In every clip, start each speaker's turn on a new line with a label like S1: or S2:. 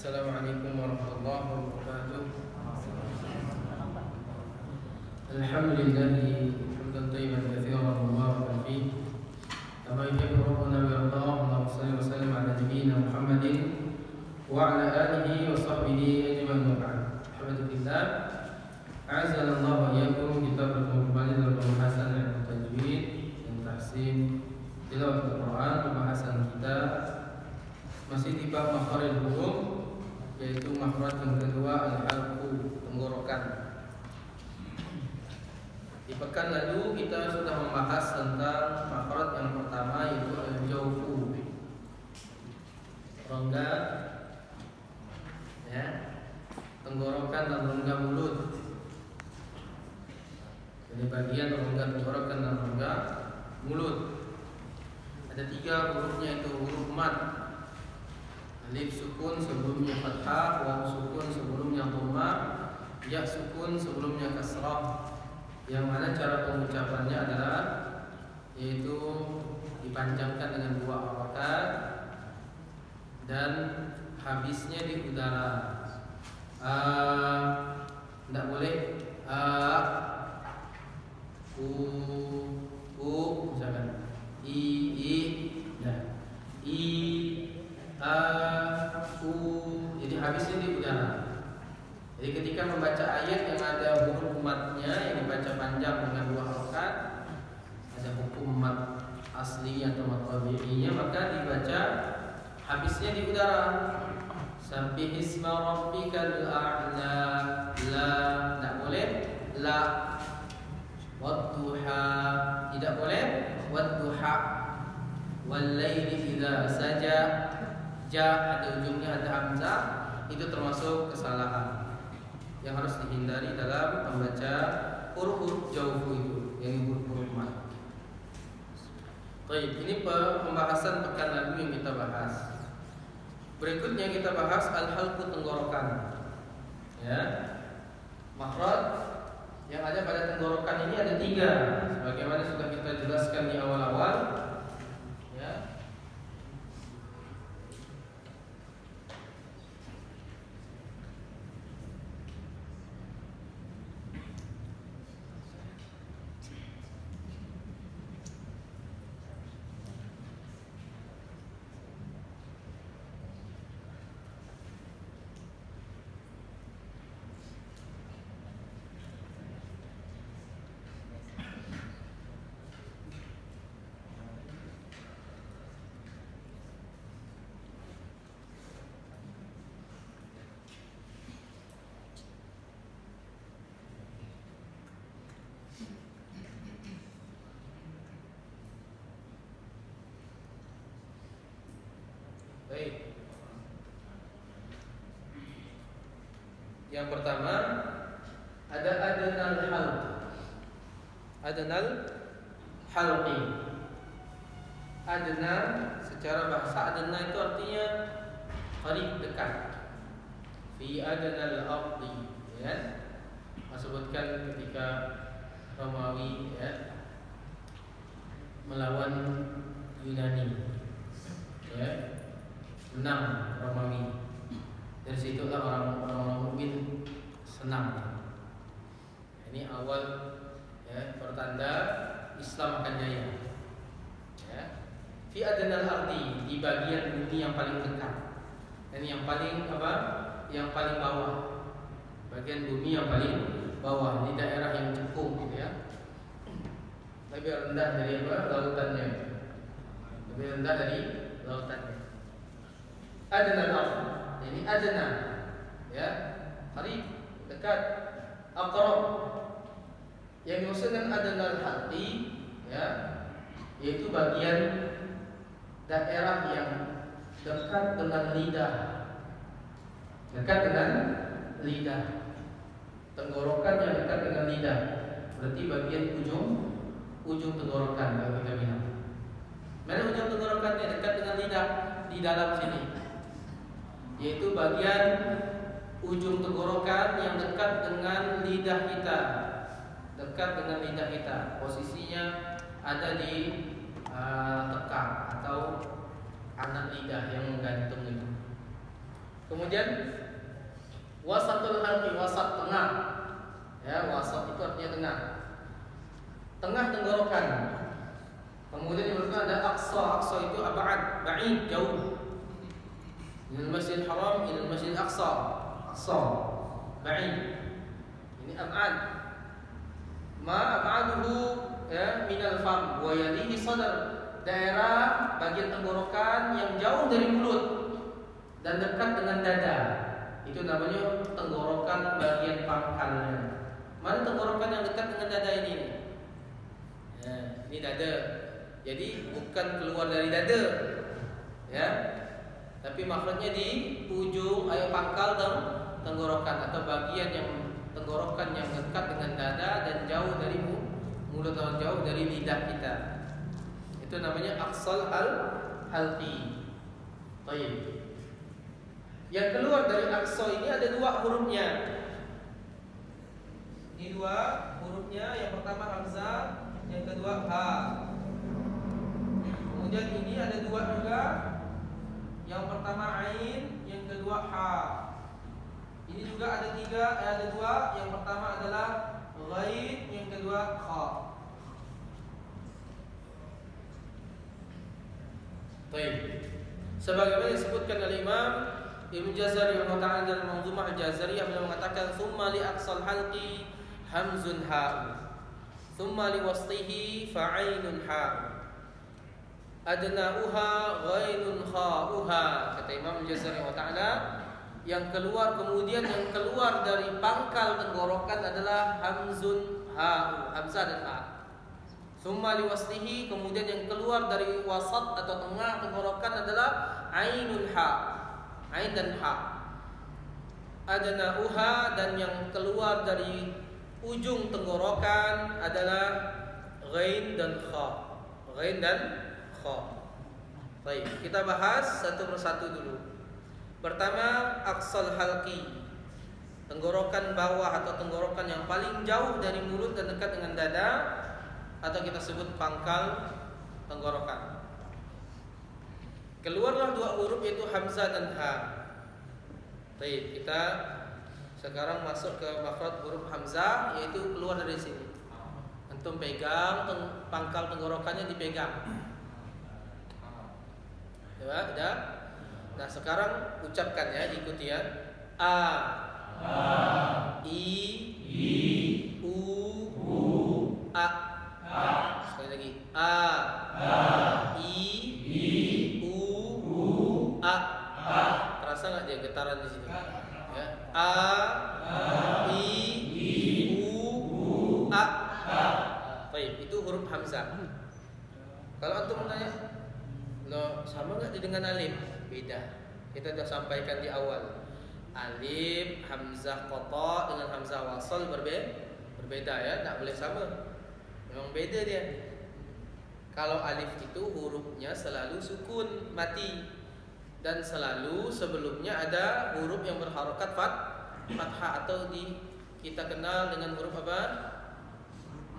S1: Assalamualaikum warahmatullahi wabarakatuh. Alhamdulillahi hamdan tayyiban katsiran mubarakan fihi kama yuhibbu rabbuna wa yarda. Allahumma shalli wa sallim ala nabiyyina Muhammadin wa ala alihi wa sahbihi ajma'in wa ba'd. Alhamdulillah, a'azzana Allah wa iyyakum. Kita bertemu kembali dalam pembahasan ilmu tajwid dan tahsin tilawatul Quran. Pembahasan kita masih di bab makharij huruf, yaitu makhraj yang kedua al-halqu, tenggorokan. Di pekan lalu kita sudah membahas tentang makhraj yang pertama, yaitu al-jawfu, rongga, ya, tenggorokan dan rongga mulut. Jadi bagian rongga tenggorokan dan rongga mulut. Ada 3 hurufnya, itu huruf mad. Alif sukun sebelumnya fathah, waw sukun sebelumnya dhamma, ya sukun sebelumnya kasrah. Yang mana cara pengucapannya adalah yaitu dipanjangkan dengan 2 harokat dan habisnya di udara. Tidak boleh misalkan jadi habisnya di udara. Jadi ketika membaca ayat yang ada huruf matnya yang dibaca panjang dengan 2 harokat, ada hukum mat asli atau mat tabi'inya, maka dibaca habisnya di udara. Sabbihisma rabbikal a'la. La, tidak boleh la. Wadduha, tidak boleh wadduha. Wal-laili idza saja. Ja ada ujungnya ada hamzah, itu termasuk kesalahan yang harus dihindari dalam membaca huruf-huruf jawfu itu, yang huruf-huruf mad. Baik, ini pembahasan pekan lalu yang kita bahas. Berikutnya kita bahas al-halqu, tenggorokan. Ya. Makhraj yang ada pada tenggorokan ini ada 3, sebagaimana sudah kita jelaskan di awal-awal. Ya. Baik. Yang pertama ada adnal halq. Adnal halqi. Adna secara bahasa adna itu artinya qarib, dekat. Fi adnal ardi, ya. Disebutkan ketika Romawi, ya, melawan Yunani, ya, menang Romawi. Dari situlah orang-orang mukmin senang. Ini awal, ya, pertanda Islam akan jaya. Ya. Fi adnal ardi, di bagian bumi yang paling dekat. Dan yang paling apa? Yang paling bawah. Bagian bumi yang paling bawah, di daerah yang cekung, gitu ya. Lebih rendah dari apa? Lautannya. Lebih rendah dari lautannya. Adnal ardh, ini adna, ya, qarib, dekat. Aqrab, yang dimaksud dengan adnal halqi, ya, yaitu bagian daerah yang dekat dengan lidah. Dekat dengan lidah. Tenggorokan yang dekat dengan lidah, berarti bagian ujung tenggorokan kalau kita bilang. Mana ujung tenggorokannya? Dekat dengan lidah, di dalam sini, yaitu bagian ujung tenggorokan yang dekat dengan lidah kita. Dekat dengan lidah kita. Posisinya ada di tekak atau anak lidah yang menggantung itu. Kemudian wasatul halqi, wasat tengah. Ya, wasat itu artinya tengah. Tengah tenggorokan. Kemudian yang berikutnya ada aqsa. Aqsa itu ab'ad, ba'id, jauh. Minal Masjidil Haram ila Masjidil Aqsa. Aqsa, ba'id. Ini ab'ad. Ma ab'aduhu ya minal fam wa yalihi sadr. Daerah bagian tenggorokan yang jauh dari mulut dan dekat dengan dada. Itu namanya tenggorokan bagian pangkalnya. Mana tenggorokan yang dekat dengan dada ini? Ya, ini dada. Jadi bukan keluar dari dada, ya, tapi maksudnya di ujung pangkal tenggorokan atau bagian yang tenggorokan yang dekat dengan dada dan jauh dari mulut atau jauh dari lidah kita. Itu namanya aqsal halqi. Baik. Yang keluar dari aqsa ini ada dua hurufnya. Ini dua hurufnya, yang pertama hamzah, yang kedua ha. Kemudian ini ada dua juga. Yang pertama ain, yang kedua ha. Ini juga ada dua. Yang pertama adalah ghain, yang kedua kha. Baik. Sebagaimana disebutkan oleh Imam Ibnu Jazari rahimahullah dalam Manzumah Al-Jazariyah, beliau mengatakan summa li aqsal halqi hamzun ha, summa li waslihi fa'ainun ha, adna'uha ghainun kha'uha. Kata Imam Al-Jazari rahimahullah, yang keluar dari pangkal tenggorokan adalah hamzun ha, hamzah dan ha. Summa li waslihi, kemudian yang keluar dari wasat atau tengah tenggorokan adalah ainun ha, ain dan ha. Adna'uha, dan yang keluar dari ujung tenggorokan adalah ghain dan kha. Ghain dan kha. Baik, kita bahas satu persatu dulu. Pertama, aqsal halqi, tenggorokan bawah atau tenggorokan yang paling jauh dari mulut dan dekat dengan dada, atau kita sebut pangkal tenggorokan. Keluarlah dua huruf yaitu hamzah dan ha. Baik, kita sekarang masuk ke makhraj huruf hamzah, yaitu keluar dari sini. Antum pegang pangkal tenggorokannya, dipegang. Ya, udah. Nah, sekarang ucapkan ya, ikuti ya. A, I, U, A. Sekali lagi. A, I, U, A. Terasa nggak dia getaran di situ? Ya. A, I, U, A. Baik, itu huruf hamzah. Kalau antum menanya, lo sama nggak dengan alif? Beda. Kita sudah sampaikan di awal. Alif, hamzah qata dengan hamzah wasal berbeda ya, tak boleh sama. Memang beda dia. Kalau alif itu hurufnya selalu sukun mati, dan selalu sebelumnya ada huruf yang berharokat fathah atau kita kenal dengan huruf apa?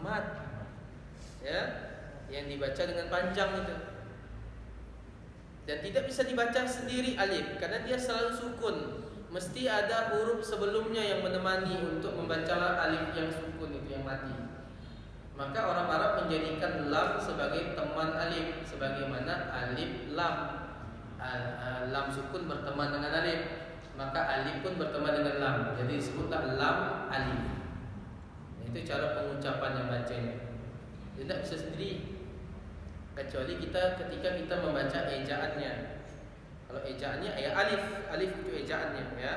S1: Mad. Ya, yang dibaca dengan panjang itu. Dan tidak bisa dibaca sendiri alif karena dia selalu sukun. Mesti ada huruf sebelumnya yang menemani untuk membaca alif yang sukun itu, yang mati. Maka orang Arab menjadikan lam sebagai teman alif, sebagaimana alif lam. Lam sukun berteman dengan alif, maka alif pun berteman dengan lam. Jadi disebutlah lam alif. Itu cara pengucapan yang bacanya. Tidak bisa sendiri, kecuali ketika kita membaca ejaannya. Kalau ejaannya ya alif itu ejaannya ya.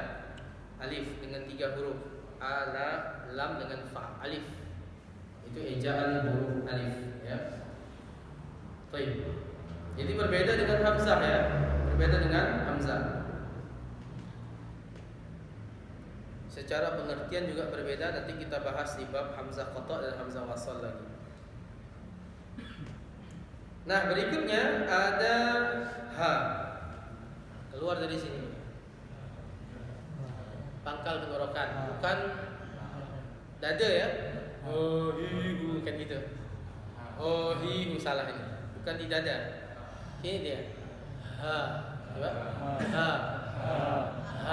S1: Alif dengan 3 huruf, ala, lam dengan fa, alif. Itu ejaan huruf alif ya. Baik. Jadi berbeda dengan hamzah ya. Berbeda dengan hamzah. Secara pengertian juga berbeda, nanti kita bahas di bab hamzah qata dan hamzah wasal lagi. Nah, berikutnya ada ha. Keluar dari sini. Pangkal tenggorokan, bukan dada ya. Oh, hiu, bukan gitu. Oh, hiu, salah ini. Bukan di dada. Ini dia. Ha. Coba. Ha. Ha.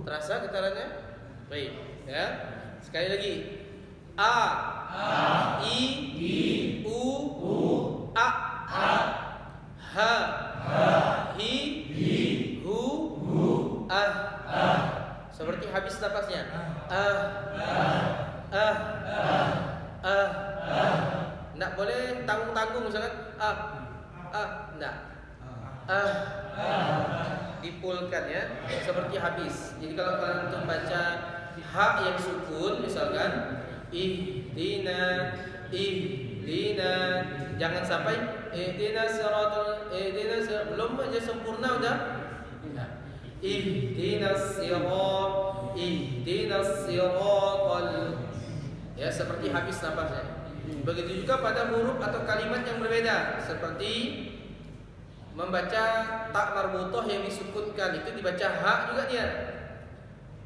S1: Terasa getarannya? Baik, ya. Sekali lagi. A, I, U, A, Ha, Hi, Hu, Ah. Seperti habis napasnya. Nggak boleh tanggung-tanggung misalkan nggak. Dipulkan ya, seperti habis. Jadi kalau kalian untuk baca ha yang sukun misalkan ihdina, jangan sampai belum aja sempurna udah. Ihdinas siratal, ya seperti habis napasnya. Begitu juga pada huruf atau kalimat yang berbeda, seperti membaca tak marbutoh yang disukunkan itu dibaca ha juga dia.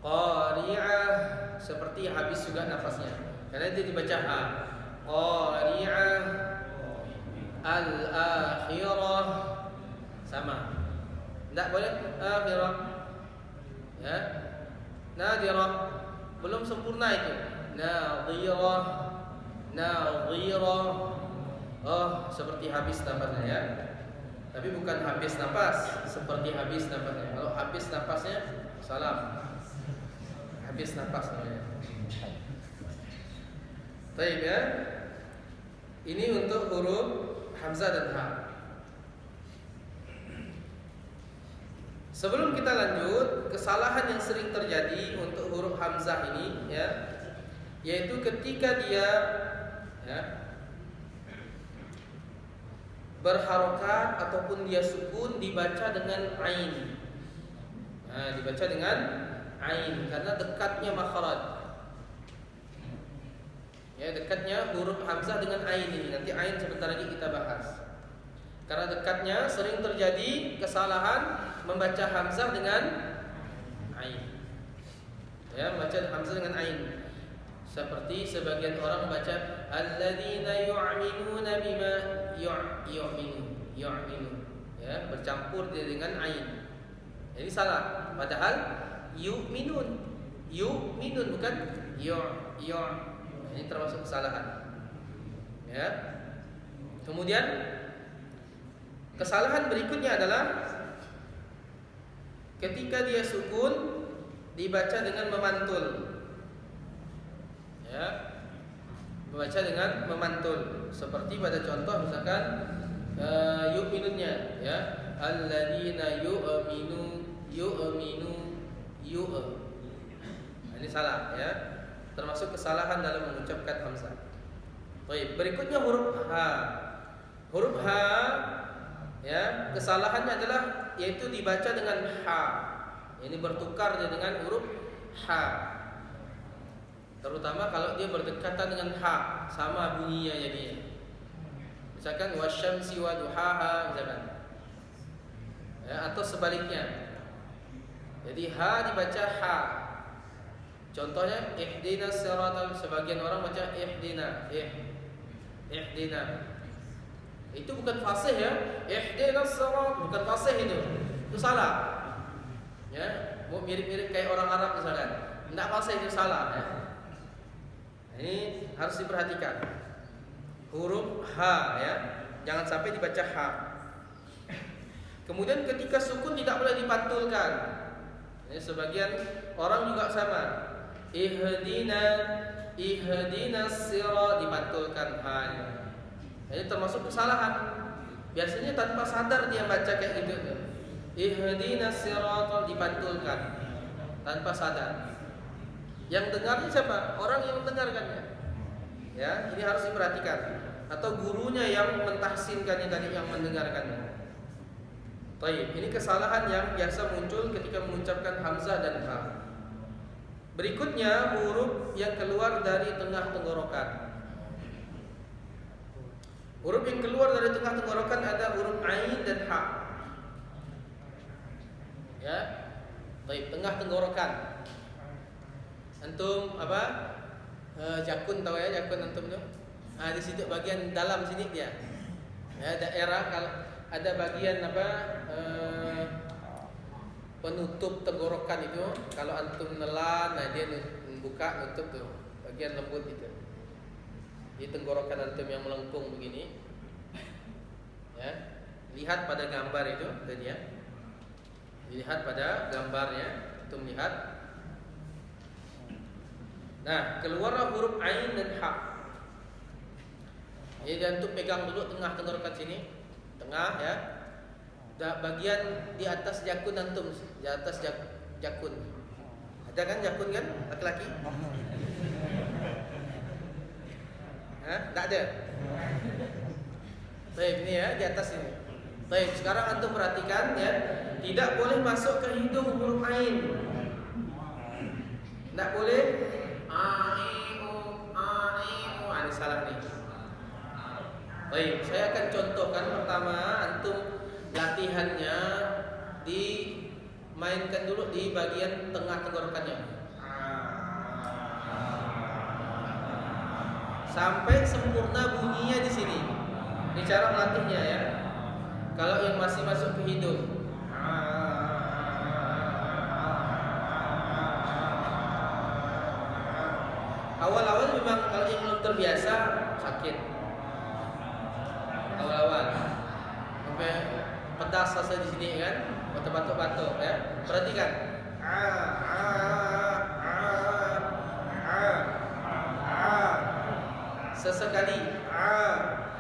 S1: Qari'ah, seperti habis juga nafasnya karena dia dibaca ha. Qari'ah, al-akhirah sama. Tidak boleh akhirah, ya. Nadirah belum sempurna itu. Nadhirah, seperti habis nafasnya ya. Tapi bukan habis nafas, seperti habis nafasnya. Kalau habis nafasnya salam. Habis nafas namanya. Baik ya. Ini untuk huruf hamzah dan ha. Sebelum kita lanjut, kesalahan yang sering terjadi untuk huruf hamzah ini ya, yaitu ketika dia ya, berharokat ataupun dia sukun dibaca dengan ain. Nah, dibaca dengan ain karena dekatnya makhraj. Ya, dekatnya huruf hamzah dengan ain ini. Nanti ain sebentar lagi kita bahas. Karena dekatnya sering terjadi kesalahan membaca hamzah dengan ain. Ya, membaca hamzah dengan ain. Seperti sebagian orang membaca alladzina yu'minuna bima yu'minu. Ya, bercampur dia dengan ain. Jadi salah. Padahal yu'minun bukan ini termasuk kesalahan. Ya. Kemudian kesalahan berikutnya adalah ketika dia sukun dibaca dengan memantul. Ya. Membaca dengan memantul. Seperti pada contoh misalkan yu'minunnya ya. Alladzina yu'minu. Ini salah ya. Termasuk kesalahan dalam mengucapkan hamzah. Baik, berikutnya huruf ha. Huruf ha ya, kesalahannya adalah yaitu dibaca dengan ha. Ini bertukar dengan huruf ha. Terutama kalau dia berdekatan dengan ha, sama bunyinya jadinya. Misalkan wasyamsi wa duhaha misalkan. Ya, atau sebaliknya. Jadi ha dibaca ha. Contohnya ihdinas siratal, sebagian orang baca ihdina. Itu bukan fasih ya. Ihdinas sirat bukan fasih itu. Itu salah. Ya, mau mirip-mirip kayak orang Arab misalkan. Enggak fasih itu salah ya. Ini harus diperhatikan. Huruf ha ya. Jangan sampai dibaca ha. Kemudian ketika sukun tidak boleh dipantulkan. Ini sebagian orang juga sama. Ihdinas sirat dipantulkan ha-nya. Ini termasuk kesalahan. Biasanya tanpa sadar dia baca kayak gitu tuh. Ihdinas siratal dipantulkan tanpa sadar. Yang dengarnya siapa? Orang yang mendengarkannya. Ya, ini harus diperhatikan. Atau gurunya yang mentahsinkannya tadi, yang mendengarkannya. Baik, ini kesalahan yang biasa muncul ketika mengucapkan hamzah dan ha. Berikutnya huruf yang keluar dari tengah tenggorokan. Huruf yang keluar dari tengah tenggorokan ada huruf ain dan ha. Ya. Baik, tengah tenggorokan. Antum apa? Jakun tahu ya, jakun antum tuh? Di situ bagian dalam sini dia. Ya, daerah kalau ada bagian apa? penutup tenggorokan itu. Kalau antum nelan, nah dia buka nutup tuh bagian lembut itu. Di tenggorokan antum yang melengkung begini, ya. Lihat pada gambar itu tadi ya. Dilihat pada gambarnya, antum lihat. Nah, keluar huruf ain dan ha. Jadi antum pegang dulu tengah tenggorokan sini, tengah ya. Bagian di atas jakun antum, di atas jakun. Ada kan jakun kan laki-laki? Hah? Tak ada. Baik, ini ya di atas ini. Baik, sekarang antum perhatikan ya, tidak boleh masuk ke hidung huruf ain. Tidak boleh ini salah nih. Baik, saya akan contohkan. Pertama, antum latihannya dimainkan dulu di bagian tengah tenggorokannya sampai sempurna bunyinya di sini. Ini cara melatihnya ya. Kalau yang masih masuk ke hidung, awal-awal memang kalau yang belum terbiasa sakit. Awal-awal sampai pedas rasa di sini kan, batuk-batuk ya. Perhatikan. Sesekali.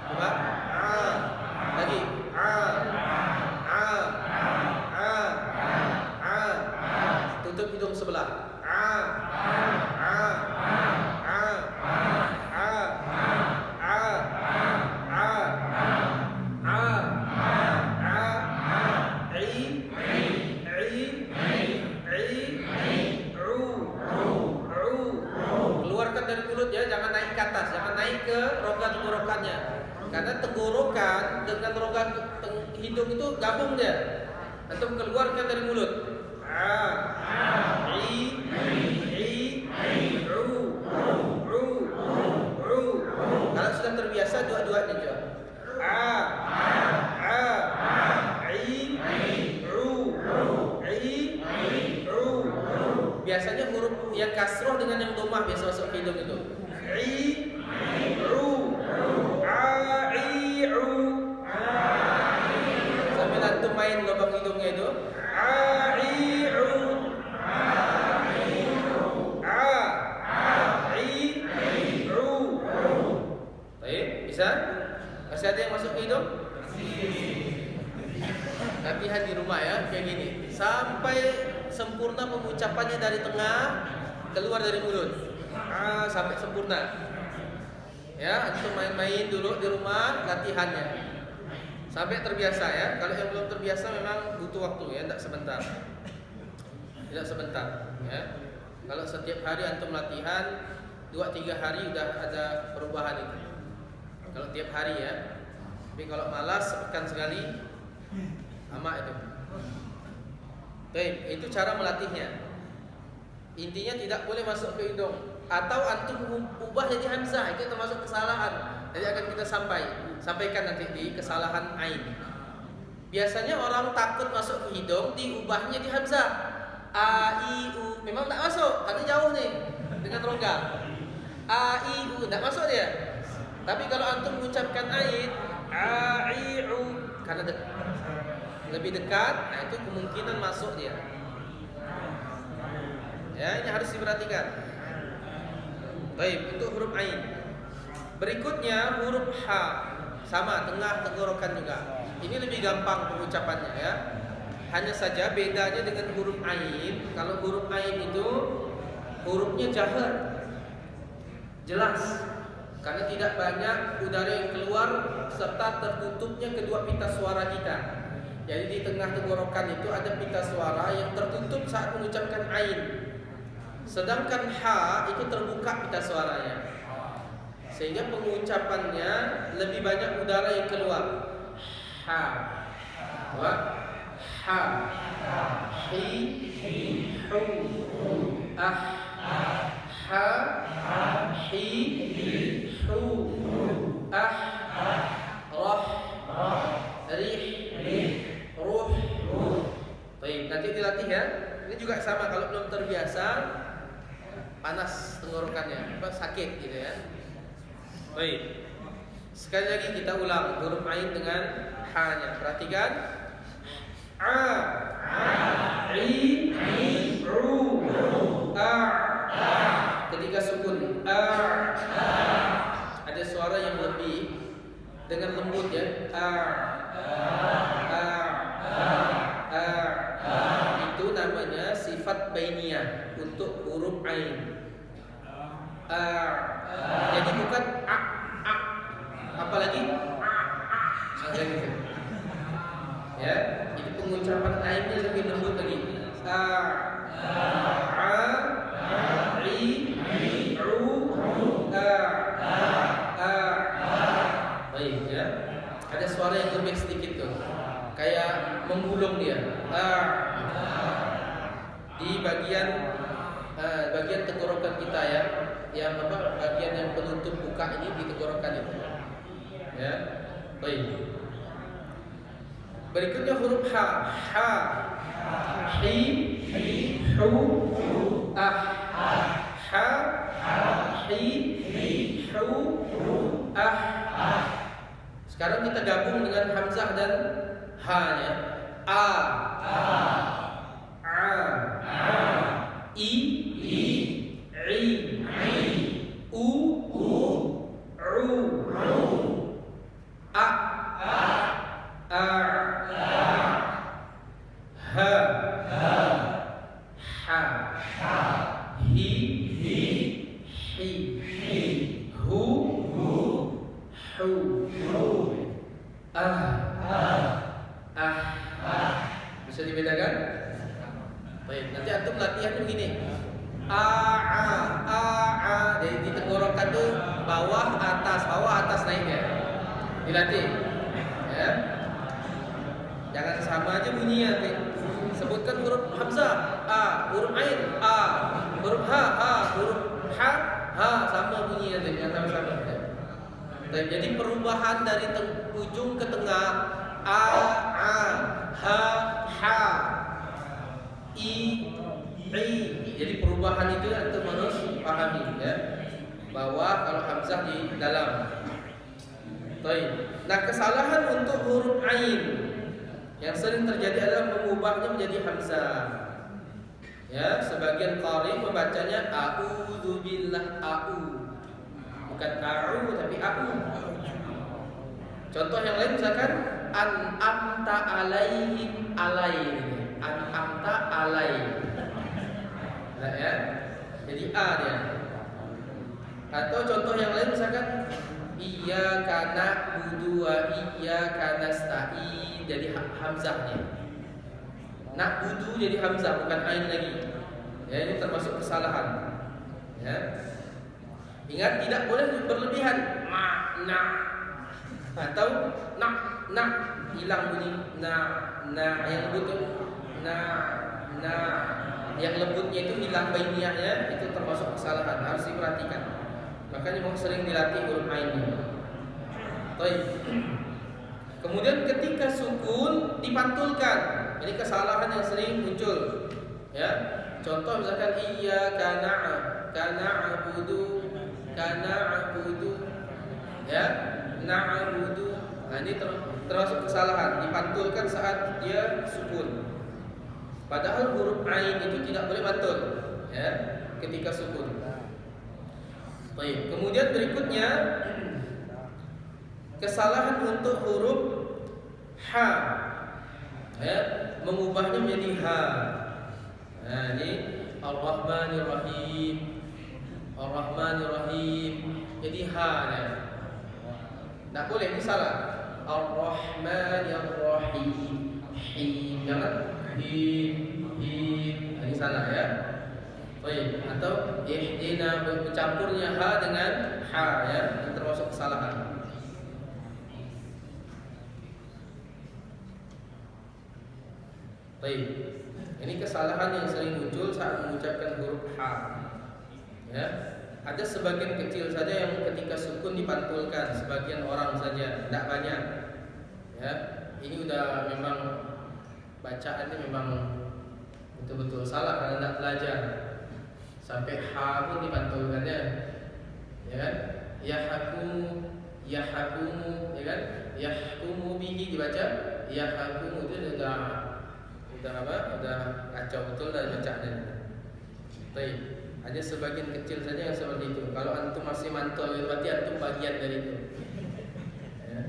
S1: Coba. Lagi. Tutup hidung sebelah. Keluarkan dari mulut ya, jangan naik ke atas, jangan naik ke rongga tenggorokannya. Karena tenggorokan dengan rongga hidung itu gabung dia. Antum keluarkan dari mulut. Kalau sudah terbiasa dua-duanya juga. Biasanya huruf yang kasroh dengan yang domah biasa masuk ke hidung itu. Sambil antum main lubang hidungnya itu. Baik, bisa? Masih ada yang masuk ke hidung? Latihan di rumah ya, kayak gini. Sampai sempurna pengucapannya dari tengah keluar dari mulut. Sampai sempurna. Ya, antum main-main dulu di rumah latihannya. Sampai terbiasa ya. Kalau yang belum terbiasa memang butuh waktu ya, tidak sebentar. Tidak sebentar ya. Kalau setiap hari antum latihan 2-3 hari udah ada perubahan itu. Kalau tiap hari ya. Tapi kalau malas sepekan sekali lama itu. Baik, itu cara melatihnya. Intinya tidak boleh masuk ke hidung. Atau antum ubah jadi hamzah, itu termasuk kesalahan. Jadi akan kita sampaikan nanti di kesalahan ain. Biasanya orang takut masuk ke hidung, diubahnya di hamzah. A I U memang tak masuk karena jauh nih dengan rongga. A I U tak masuk dia. Tapi kalau antum mengucapkan ain A I U karena lebih dekat, nah itu kemungkinan masuk dia. Ya, ini harus diperhatikan. Baik, untuk huruf ain. Berikutnya huruf H, sama tengah tenggorokan juga. Ini lebih gampang pengucapannya ya. Hanya saja bedanya dengan huruf ain. Kalau huruf ain itu hurufnya jahar, jelas, karena tidak banyak udara yang keluar serta tertutupnya kedua pita suara kita. Jadi di tengah tenggorokan itu ada pita suara yang tertutup saat mengucapkan ain. Sedangkan H itu terbuka pita suaranya, sehingga pengucapannya lebih banyak udara yang keluar. H, wa, ha, hi, hu, ah, ha, hi, hu, ah, rah, rih, ruh. Baik, nanti dilatih ya. Ini juga sama, kalau belum terbiasa panas tenggorokannya, sakit gitu ya. Baik. Sekali lagi kita ulang huruf ain dengan ha-nya. Perhatikan. A, i, ru, a. Ketika sukun a, ada suara yang lebih dengan lembut ya. A, itu namanya sifat bainiyah untuk huruf ain. Jadi bukan a, apalagi gitu. Ya, jadi pengucapan ainnya lebih lembut lagi. A, i, ru, a. Baik ya. Ada suara yang lebih sedikit tuh, kayak menggulung dia. Di bagian tenggorokan kita ya, yang bagian yang penutup buka ini di tenggorokan itu. Ya, baik. Berikutnya huruf ha, hi, hu, ah, ha, hi, hu, ah. Sekarang kita gabung dengan hamzah dan ha-nya. A, i, u, ru, a, ha, hi, hu, bisa dibedakan? Baik, nanti antum latihan begini. Jadi di tenggorokan tuh bawah atas naiknya. Dilatih. Ya. Jangan sama aja bunyinya. Sebutkan huruf hamzah a, huruf ain a, huruf ha, huruf ha, sama bunyinya sama. Jadi perubahan dari ujung ke tengah a, ha, i. Jadi perubahan itu antum harus pahami ya. Bawah kalau hamzah di dalam. Baik. Nah, kesalahan untuk huruf ain yang sering terjadi adalah mengubahnya menjadi hamzah. Ya, sebagian qari membacanya a'udzubillah, bukan a'u tapi a'u. Contoh yang lain misalkan an'amta alaihim an'amta alaihim. Nah, ya. Jadi a dia. Atau contoh yang lain misalkan iyyaka na'budu wa iyyaka nasta'in, jadi hamzahnya. Na'budu jadi hamzah bukan ain lagi. Ya, ini termasuk kesalahan. Ya. Ingat tidak boleh berlebihan. Na atau na hilang bunyi na yang lembut itu na yang lembutnya itu hilang bainiyahnya, itu termasuk kesalahan, harus diperhatikan. Makanya mau sering dilatih huruf ainnya. Baik. Kemudian ketika sukun dipantulkan, ini kesalahan yang sering muncul. Ya, contoh misalkan iyyaka na'budu, ya, na'budu. Nah, ini termasuk kesalahan, dipantulkan saat dia sukun. Padahal huruf ain itu tidak boleh mantul, ya, ketika sukun. Baik. Kemudian berikutnya kesalahan untuk huruf ha, ya, mengubahnya menjadi ha. Nah, ini Ar-Rahmanir-Rahim, jadi ha ya. Tidak boleh, ini salah. Ar-Rahmanir-Rahim, jangan ini salah ya. Baik, atau ihdina bercampurnya ha dengan ha ya, ini termasuk kesalahan. Baik, ini kesalahan yang sering muncul saat mengucapkan huruf ha. Ya, ada sebagian kecil saja yang ketika sukun dipantulkan, sebagian orang saja, tidak banyak. Ya, ini udah memang bacaannya memang betul-betul salah karena tidak belajar. Sampai ha pun dipantulkannya, ya kan? Yahkumu, yahkumu, ya kan? Yahkumu bihi dibaca, yahkumu itu udah apa? Udah kacau betul dan bacaannya. Baik, hanya sebagian kecil saja yang seperti itu. Kalau antum masih mantul, berarti antum bagian dari itu. Ya.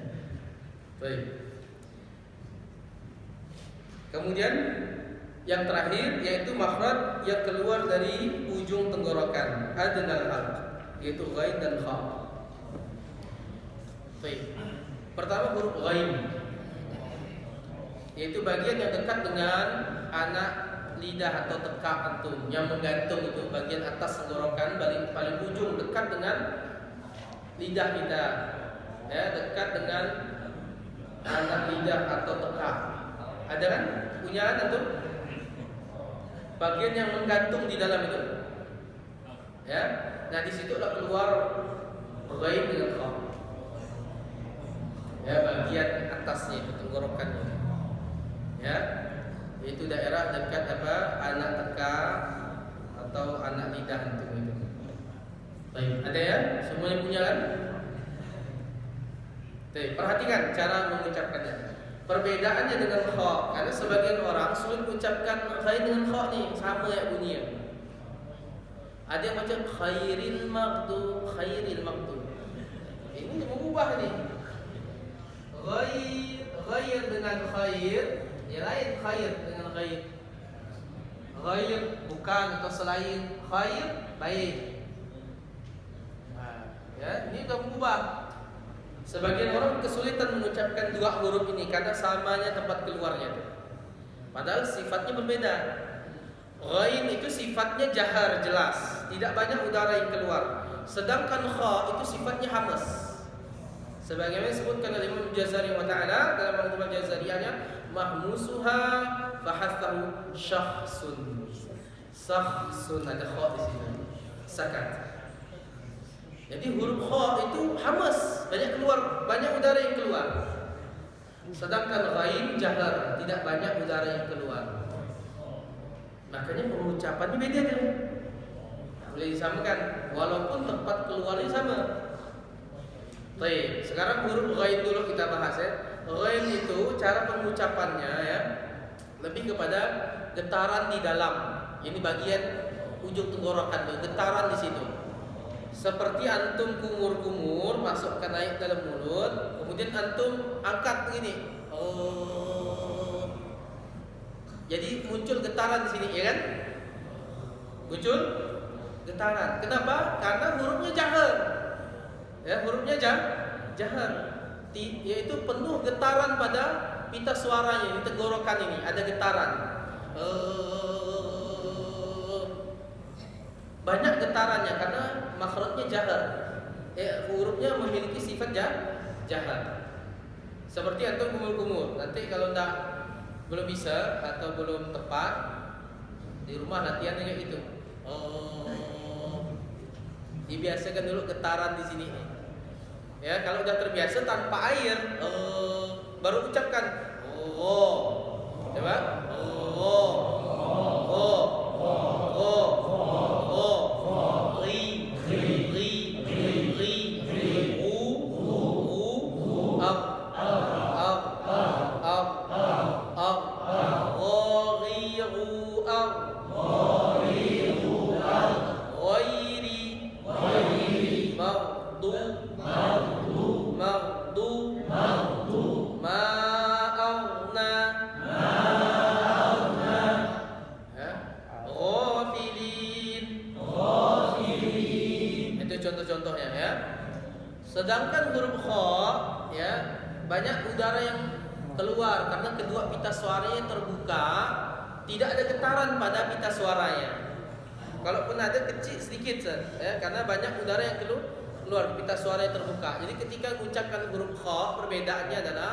S1: Baik. Kemudian yang terakhir yaitu makhraj yang keluar dari ujung tenggorokan, adnal halq, yaitu ghain dan kha. Baik. Pertama huruf ghain, yaitu bagian yang dekat dengan anak lidah atau tekak antum yang menggantung itu bagian atas tenggorokan paling ujung dekat dengan lidah kita, ya, dekat dengan anak lidah atau tekak. Ada kan? Punya kan antum? Bagian yang menggantung di dalam itu, ya. Nah di situ lah keluar ghain dengan kha, ya, bagian atasnya itu tenggorokannya, ya, itu daerah dekat apa anak tekak atau anak lidah itu. Baik, ada ya? Semuanya punya kan? Baik, perhatikan cara mengucapkannya. Perbedaannya dengan kha, karena sebagian orang sulit mengucapkan ghain dengan kha nih, sama ya bunyinya. Ada yang baca khairil maghdu, khairil maghdu. Ini mengubah nih. Ghair dengan khair, ya lain khair dengan ghair. Ghair bukan atau selain khair, baik. Nah, ya, ini sudah mengubah. Sebagian orang kesulitan mengucapkan dua huruf ini karena samanya tempat keluarnya. Padahal sifatnya berbeda. Ghain itu sifatnya jahar, jelas, tidak banyak udara yang keluar. Sedangkan kha itu sifatnya hamas. Sebagaimana disebutkan oleh Imam Jazari wa ta'ala dalam Al-Quran Jazariyahnya, mahmusuha fahathahu syakhsun. Syakhsun, ada kha di sini. Sakat. Jadi huruf kha itu hamas, banyak keluar, banyak udara yang keluar. Sedangkan ghain jahar, tidak banyak udara yang keluar. Makanya pengucapannya beda kan? Boleh disamakan, walaupun tempat keluarnya sama. Baik, sekarang huruf ghain dulu kita bahas ya. Ghain itu cara pengucapannya ya, lebih kepada getaran di dalam. Ini bagian ujung tenggorokan tuh, getaran di situ. Seperti antum kumur-kumur masukkan naik dalam mulut, kemudian antum angkat begini. Jadi muncul getaran di sini, ya kan? Muncul getaran. Kenapa? Karena hurufnya jahar. Ya, hurufnya jahar. Yaitu penuh getaran pada pita suaranya di tenggorokan ini, ada getaran. Banyak getarannya karena makhrajnya jahar. Hurufnya memiliki sifat jahar. Seperti antum kumur-kumur. Nanti kalau belum bisa atau belum tepat di rumah latihan kayak gitu. Dibiasakan dulu getaran di sini. Ya, kalau udah terbiasa tanpa air, baru ucapkan. Coba. Contoh-contohnya ya. Sedangkan huruf kha ya, banyak udara yang keluar karena kedua pita suaranya terbuka, tidak ada getaran pada pita suaranya. Kalaupun ada kecil sedikit ya, karena banyak udara yang keluar pita suaranya terbuka. Jadi ketika mengucapkan huruf kha, perbedaannya adalah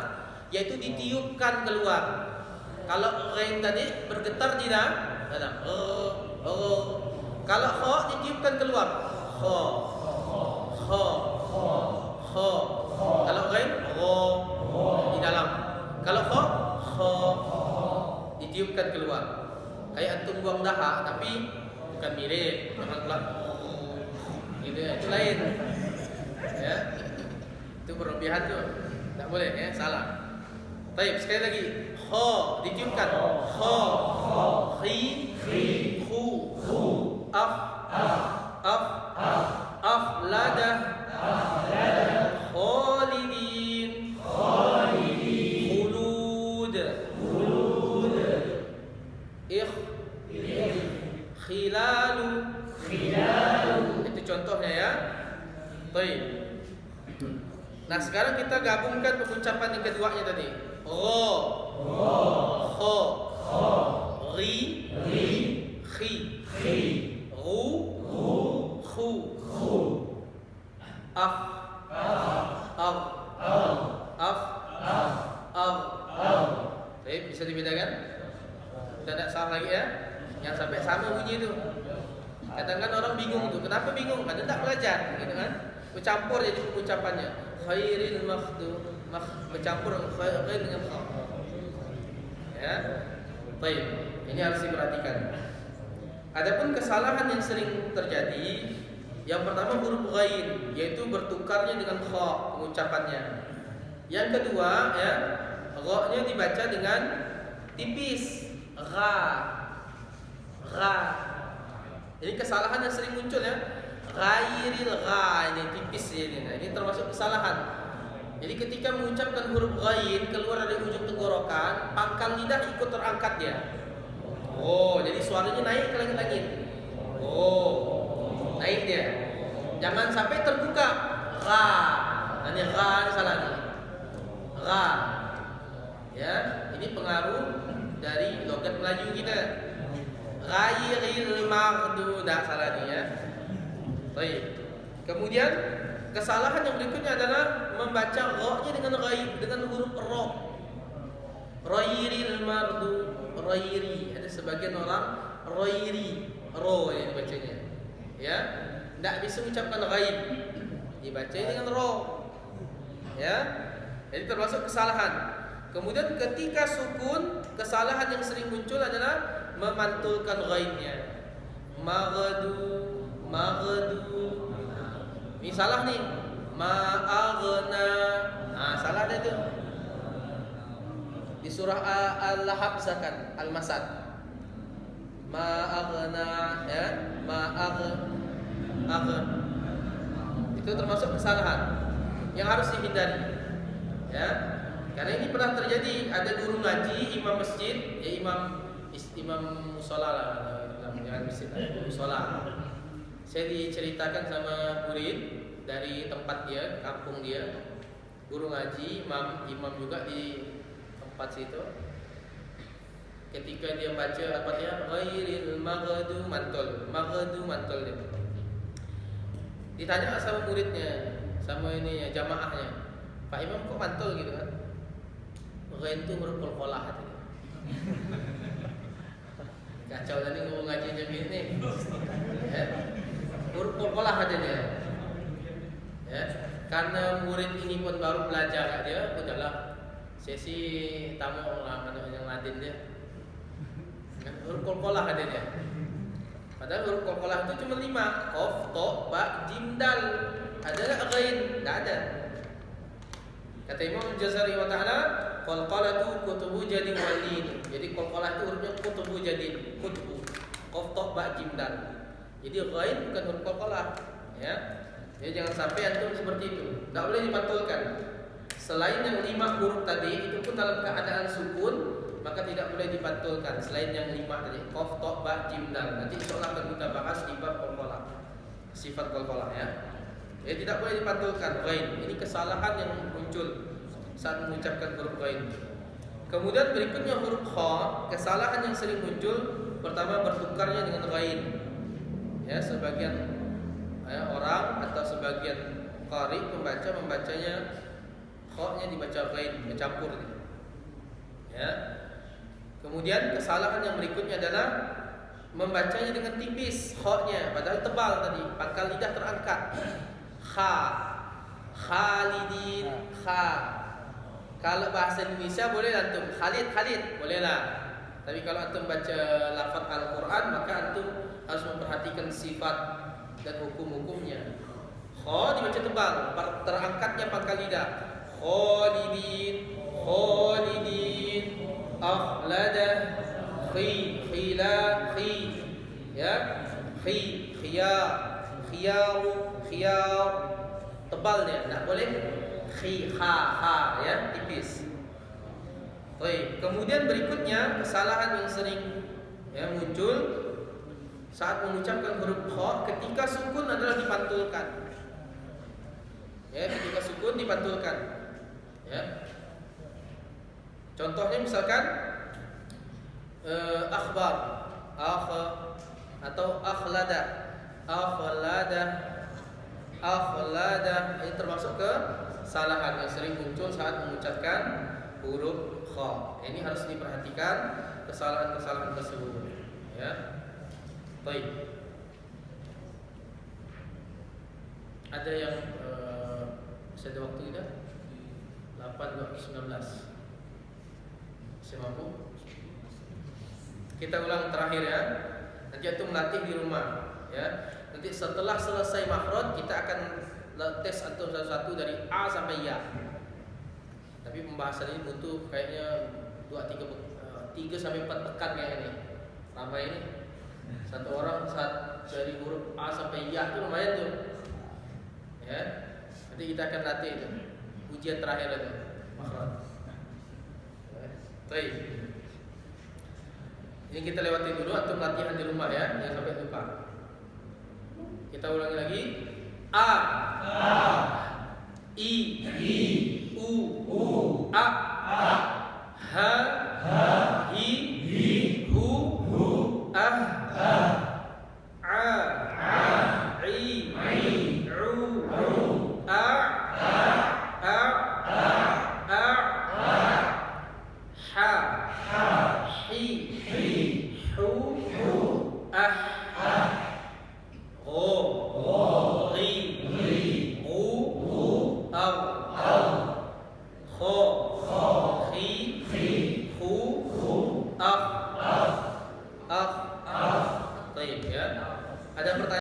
S1: yaitu ditiupkan keluar. Kalau ghain tadi bergetar di dalam. Kalau kha ditiupkan keluar. Kha. Kalau ghain di dalam. Kalau kha ditiupkan keluar. kayak antum buang dahak tapi bukan mirip orang kelak gitu ya, itu lain ya, itu berlebihan tuh, tidak boleh ya, salah. Baik, sekali lagi, kho ditiupkan, kho, khi, hu, af, aflada, khalidin, khulud, khilalu, itu contohnya ya. Baik. Nah sekarang kita gabungkan pengucapan yang keduanya tadi. Ro, kho, ri, khi, ru, khu, af, Baik, bisa dibedakan? Tidak salah lagi ya. Yang sampai sama bunyi itu. Kadang-kadang orang bingung tuh. Kenapa bingung? Karena tidak belajar, gitu kan? Bercampur jadi pengucapannya. Khairil makhdu, bercampur khair dengan kha. Ya. Baik, ini harus diperhatikan. Adapun kesalahan yang sering terjadi, yang pertama huruf ghain, yaitu bertukarnya dengan kha pengucapannya. Yang kedua, ya, gha-nya dibaca dengan tipis, gha. Ini kesalahan yang sering muncul ya. Ghairil gha, ini tipis ini. Nah, ini termasuk kesalahan. Jadi ketika mengucapkan huruf ghain keluar dari ujung tenggorokan, pangkal lidah ikut terangkat dia. Oh, jadi suaranya naik ke langit-langit. Oh, naik dia. Jangan sampai terbuka. Gha. Ini gha ini salah nih. Gha. Ya, ini pengaruh dari logat Melayu kita. Ghairil maghdu, tidak salah nih ya. Baik. Kemudian kesalahan yang berikutnya adalah membaca gha-nya dengan ghaib, dengan huruf ra. Ghairil maghdu, ghairi. Ada sebagian orang ghairi, ro yang dibacanya. Ya, tidak bisa mengucapkan ghaib. Dibaca dengan ra. Ya. Jadi termasuk kesalahan. Kemudian ketika sukun, kesalahan yang sering muncul adalah memantulkan ghaibnya. Maghdu. Ini salah nih. Ma'aghna. Nah, salah ada itu. Di surah Al-Lahab misalkan, Al-Masad. Ma'aghna, ya. Itu termasuk kesalahan yang harus dihindari. Ya. Karena ini pernah terjadi, ada guru ngaji, imam masjid, ya imam musola lah, jangan masjid, musola. Saya diceritakan sama murid dari tempat dia, kampung dia, guru ngaji, imam juga di tempat situ. Ketika dia baca apa dia, ghairil maghdu mantul dia. Ditanya sama muridnya, sama ini ya jamaahnya, Pak Imam kok mantul gitu kan? Ghain itu huruf qalqalah katanya. Kacau tadi ngomong ngaji jam ini. Ya. Huruf qalqalah katanya. Ya. Karena murid ini pun baru belajar dia, udahlah sesi tamu lah yang ladin dia. Huruf qalqalah katanya. Padahal huruf qalqalah itu cuma 5, qaf, ta, ba, jim, dal. Ada enggak ghain? Enggak ada. Kata Imam Jazari wa ta'ala, qalqalatu kutubu jadi walin. Jadi qalqalah itu hurufnya kutubu jadi kutubu. Qaf, ta, ba, jim, dal. Jadi ghain bukan huruf qalqalah, ya. Jadi jangan sampai antum seperti itu. Enggak boleh dipantulkan. Selain yang 5 huruf tadi itu pun dalam keadaan sukun, maka tidak boleh dipantulkan. Selain yang 5 tadi, qaf, ta, ba, jim, dal. Nanti insyaallah akan kita bahas di bab qalqalah. Sifat qalqalah ya. Jadi tidak boleh dipantulkan ghain. Ini kesalahan yang muncul saat mengucapkan huruf ghain. Kemudian berikutnya huruf kha, kesalahan yang sering muncul pertama bertukarnya dengan ghain. Ya, sebagian orang atau sebagian qari membacanya kha-nya dibaca ghain, bercampur. Ya. Kemudian kesalahan yang berikutnya adalah membacanya dengan tipis kha-nya padahal tebal tadi, pangkal lidah terangkat. Kha, Khalidin, kha. Kalau bahasa Indonesia boleh antum Khalid, boleh lah. Tapi kalau antum baca lafaz Al-Quran, maka antum harus memperhatikan sifat dan hukum-hukumnya. Kha dibaca tebal, terangkatnya pangkal lidah. Khalidin, khalidin, akhlada, khila, ya, khiyar, khiyar, tebal dia, tak boleh ha, ya, tipis. Baik, kemudian berikutnya kesalahan yang sering ya muncul saat mengucapkan huruf kha ketika sukun adalah dipantulkan. Ya, ketika sukun dipantulkan. Ya. Contohnya misalkan akhbar, atau akhlada, ini termasuk kesalahan yang sering muncul saat mengucapkan huruf kha. Ini harus diperhatikan kesalahan-kesalahan tersebut. Ya. Baik. Ada yang masih ada waktu tidak? 8:19. Masih mampu? Kita ulang terakhir ya. Nanti antum melatih di rumah, ya. Nanti setelah selesai makhraj kita akan tes antum satu-satu dari A sampai Ya. Tapi pembahasan ini butuh kayaknya 3 sampai 4 pekan kayak ini. Lama ini. Satu orang saat dari huruf A sampai Ya itu lumayan tuh. Ya. Nanti kita akan latih itu. Ujian terakhir itu. Makhraj. Baik. Ini kita lewati dulu antum latihan di rumah ya, jangan sampai lupa. Kita ulangi lagi. A, I, U, A, H, Hi, Hu, Ah,